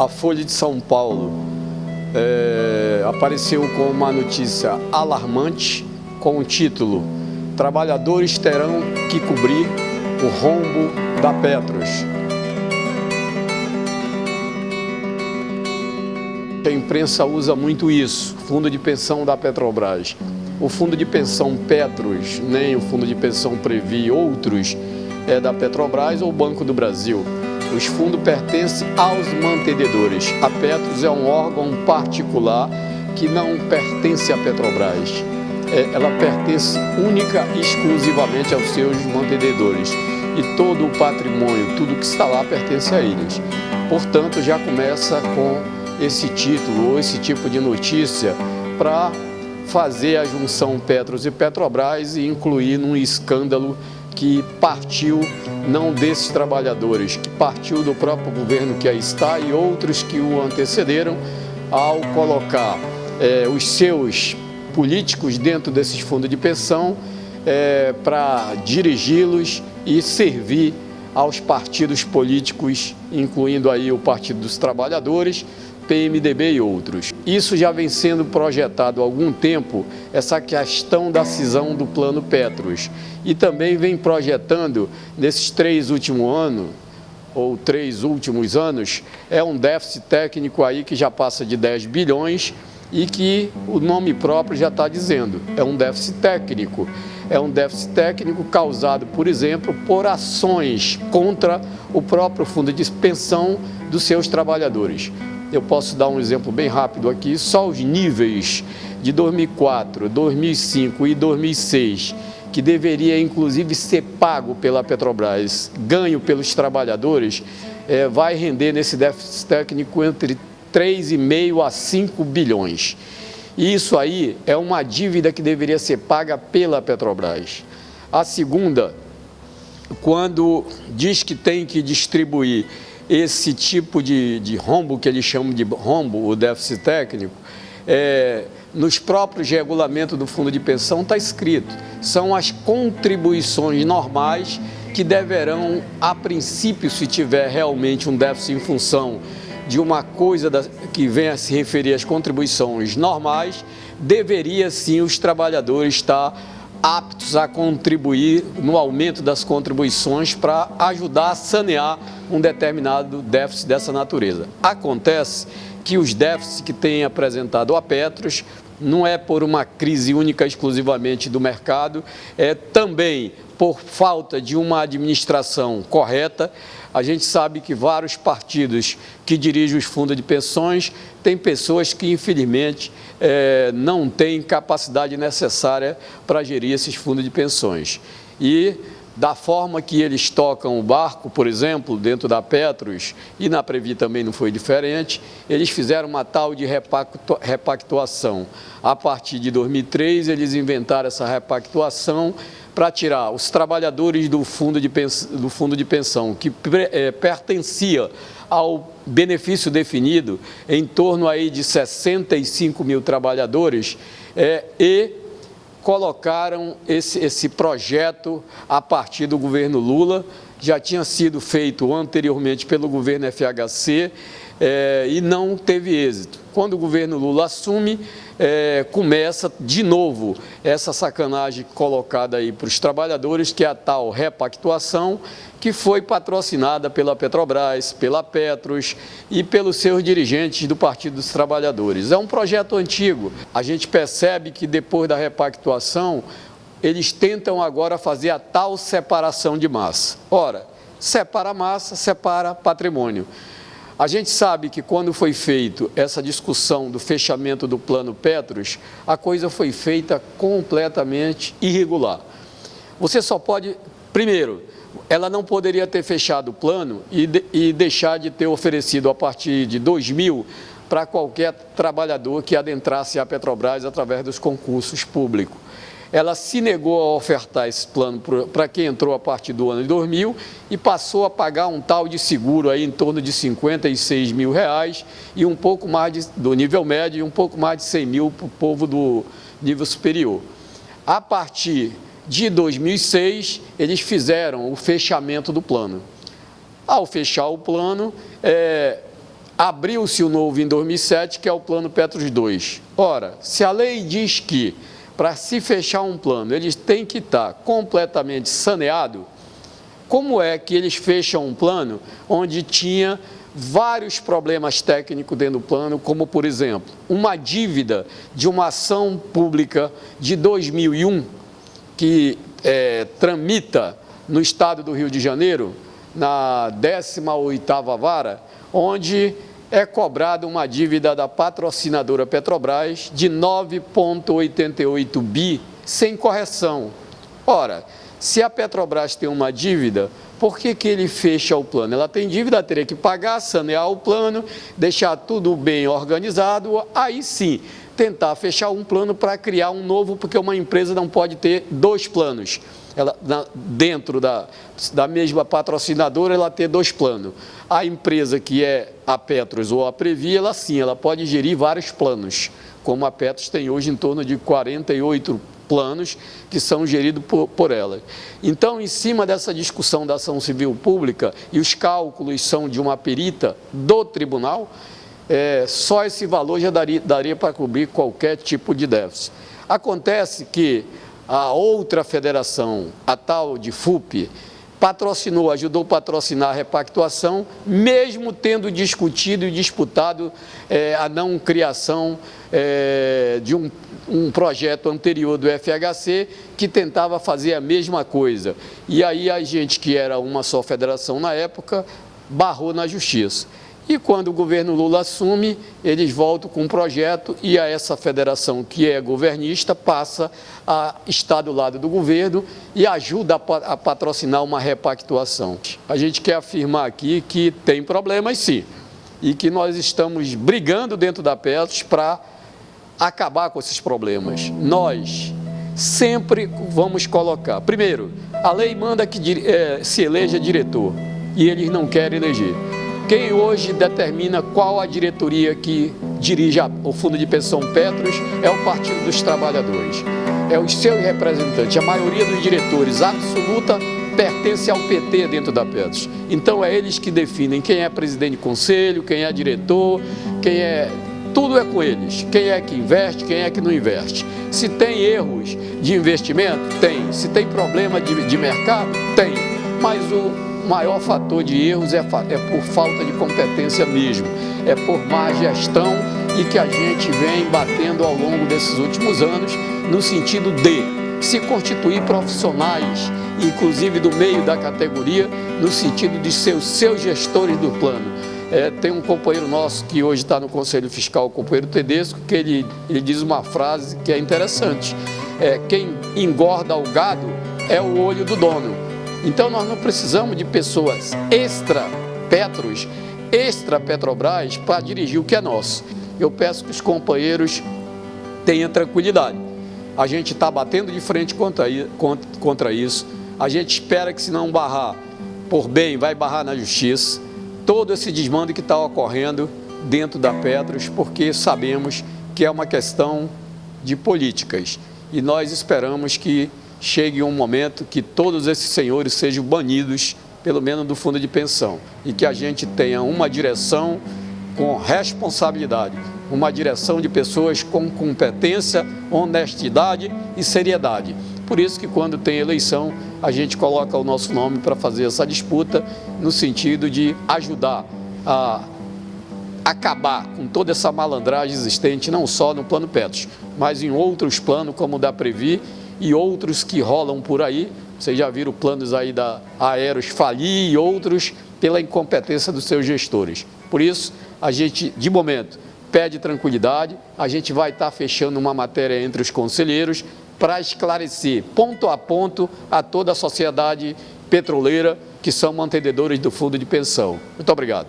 a Folha de São Paulo apareceu com uma notícia alarmante com o título: Trabalhadores terão que cobrir o rombo da Petros. A imprensa usa muito isso, fundo de pensão da Petrobras. O fundo de pensão Petros, nem o fundo de pensão Previ e outros é da Petrobras ou Banco do Brasil. Os fundos pertencem aos mantenedores. A Petros é um órgão particular que não pertence à Petrobras. Ela pertence única e exclusivamente aos seus mantenedores. E todo o patrimônio, tudo que está lá, pertence a eles. Portanto, já começa com esse título ou esse tipo de notícia para fazer a junção Petros e Petrobras e incluir num escândalo que partiu não desses trabalhadores, que partiu do próprio governo que aí está e outros que o antecederam ao colocar os seus políticos dentro desses fundos de pensão para dirigi-los e servir aos partidos políticos, incluindo aí o Partido dos Trabalhadores, PMDB e outros. Isso já vem sendo projetado há algum tempo, essa questão da cisão do Plano Petros. E também vem projetando, nesses 3 últimos anos, ou 3 últimos anos, um déficit técnico aí que já passa de 10 bilhões e que o nome próprio já está dizendo, é um déficit técnico. É um déficit técnico causado, por exemplo, por ações contra o próprio fundo de pensão dos seus trabalhadores. Eu posso dar um exemplo bem rápido aqui, só os níveis de 2004, 2005 e 2006, que deveria inclusive ser pago pela Petrobras, ganho pelos trabalhadores, vai render nesse déficit técnico entre 3,5 a 5 bilhões. E isso aí é uma dívida que deveria ser paga pela Petrobras. A segunda, quando diz que tem que distribuir esse tipo de rombo, que eles chamam de rombo, o déficit técnico, nos próprios regulamentos do fundo de pensão está escrito, são as contribuições normais que deverão, a princípio, se tiver realmente um déficit em função de uma coisa que venha a se referir às contribuições normais, deveria sim os trabalhadores estar aptos a contribuir no aumento das contribuições para ajudar a sanear um determinado déficit dessa natureza. Acontece que os déficits que tem apresentado a Petros não é por uma crise única exclusivamente do mercado, é também por falta de uma administração correta. A gente sabe que vários partidos que dirigem os fundos de pensões têm pessoas que, infelizmente, não têm capacidade necessária para gerir esses fundos de pensões. E da forma que eles tocam o barco, por exemplo, dentro da Petros, e na Previ também não foi diferente, eles fizeram uma tal de repactuação. A partir de 2003, eles inventaram essa repactuação para tirar os trabalhadores do fundo de pensão, que pertencia ao benefício definido, em torno aí de 65 mil trabalhadores, e colocaram esse projeto a partir do governo Lula, já tinha sido feito anteriormente pelo governo FHC e não teve êxito. Quando o governo Lula assume, começa de novo essa sacanagem colocada aí para os trabalhadores, que é a tal repactuação, que foi patrocinada pela Petrobras, pela Petros e pelos seus dirigentes do Partido dos Trabalhadores. É um projeto antigo. A gente percebe que depois da repactuação, eles tentam agora fazer a tal separação de massa. Ora, separa massa, separa patrimônio. A gente sabe que quando foi feita essa discussão do fechamento do plano Petros, a coisa foi feita completamente irregular. Você só pode, primeiro, ela não poderia ter fechado o plano e deixar de ter oferecido a partir de 2000 para qualquer trabalhador que adentrasse a Petrobras através dos concursos públicos. Ela se negou a ofertar esse plano para quem entrou a partir do ano de 2000 e passou a pagar um tal de seguro aí em torno de R$56 mil e um pouco mais do nível médio e um pouco mais de 100 mil para o povo do nível superior. A partir de 2006, eles fizeram o fechamento do plano. Ao fechar o plano, abriu-se o novo em 2007, que é o Plano Petros II. Ora, se a lei diz que para se fechar um plano, eles têm que estar completamente saneado, como é que eles fecham um plano onde tinha vários problemas técnicos dentro do plano, como, por exemplo, uma dívida de uma ação pública de 2001, que tramita no estado do Rio de Janeiro, na 18ª Vara, onde é cobrada uma dívida da patrocinadora Petrobras de 9,88 bi sem correção. Ora, se a Petrobras tem uma dívida, por que ele fecha o plano? Ela tem dívida, teria que pagar, sanear o plano, deixar tudo bem organizado, aí sim, tentar fechar um plano para criar um novo, porque uma empresa não pode ter dois planos. Ela, dentro da mesma patrocinadora, ela ter dois planos. A empresa que é a Petros ou a Previ, ela sim, ela pode gerir vários planos, como a Petros tem hoje em torno de 48 planos que são geridos por ela. Então, em cima dessa discussão da ação civil pública, e os cálculos são de uma perita do tribunal, só esse valor já daria para cobrir qualquer tipo de déficit. Acontece que a outra federação, a tal de FUP, ajudou a patrocinar a repactuação, mesmo tendo discutido e disputado a não criação de um projeto anterior do FHC que tentava fazer a mesma coisa. E aí a gente, que era uma só federação na época, barrou na justiça. E quando o governo Lula assume, eles voltam com um projeto e essa federação, que é governista, passa a estar do lado do governo e ajuda a patrocinar uma repactuação. A gente quer afirmar aqui que tem problemas, sim, e que nós estamos brigando dentro da Petros para acabar com esses problemas. Nós sempre vamos colocar, primeiro, a lei manda que se eleja diretor e eles não querem eleger. Quem hoje determina qual a diretoria que dirige o Fundo de Pensão Petros é o Partido dos Trabalhadores, é os seus representantes. A maioria dos diretores absoluta pertence ao PT dentro da Petros. Então é eles que definem quem é presidente de conselho, quem é diretor, tudo é com eles. Quem é que investe, quem é que não investe. Se tem erros de investimento, tem. Se tem problema de mercado, tem. Mas o maior fator de erros é por falta de competência mesmo, é por má gestão e que a gente vem batendo ao longo desses últimos anos no sentido de se constituir profissionais, inclusive do meio da categoria, no sentido de ser os seus gestores do plano. Tem um companheiro nosso que hoje está no Conselho Fiscal, o companheiro Tedesco, que ele diz uma frase que é interessante, quem engorda o gado é o olho do dono. Então, nós não precisamos de pessoas extra-Petros, extra-Petrobras para dirigir o que é nosso. Eu peço que os companheiros tenham tranquilidade. A gente está batendo de frente contra isso. A gente espera que, se não barrar por bem, vai barrar na justiça. Todo esse desmando que está ocorrendo dentro da Petros, porque sabemos que é uma questão de políticas. E nós esperamos que chegue um momento que todos esses senhores sejam banidos, pelo menos do fundo de pensão, e que a gente tenha uma direção com responsabilidade, uma direção de pessoas com competência, honestidade e seriedade. Por isso que, quando tem eleição, a gente coloca o nosso nome para fazer essa disputa, no sentido de ajudar a acabar com toda essa malandragem existente, não só no Plano Petros, mas em outros planos, como o da Previ, e outros que rolam por aí. Vocês já viram planos aí da Aeros falir e outros pela incompetência dos seus gestores. Por isso, a gente, de momento, pede tranquilidade. A gente vai estar fechando uma matéria entre os conselheiros para esclarecer, ponto a ponto, a toda a sociedade petroleira que são mantenedores do fundo de pensão. Muito obrigado.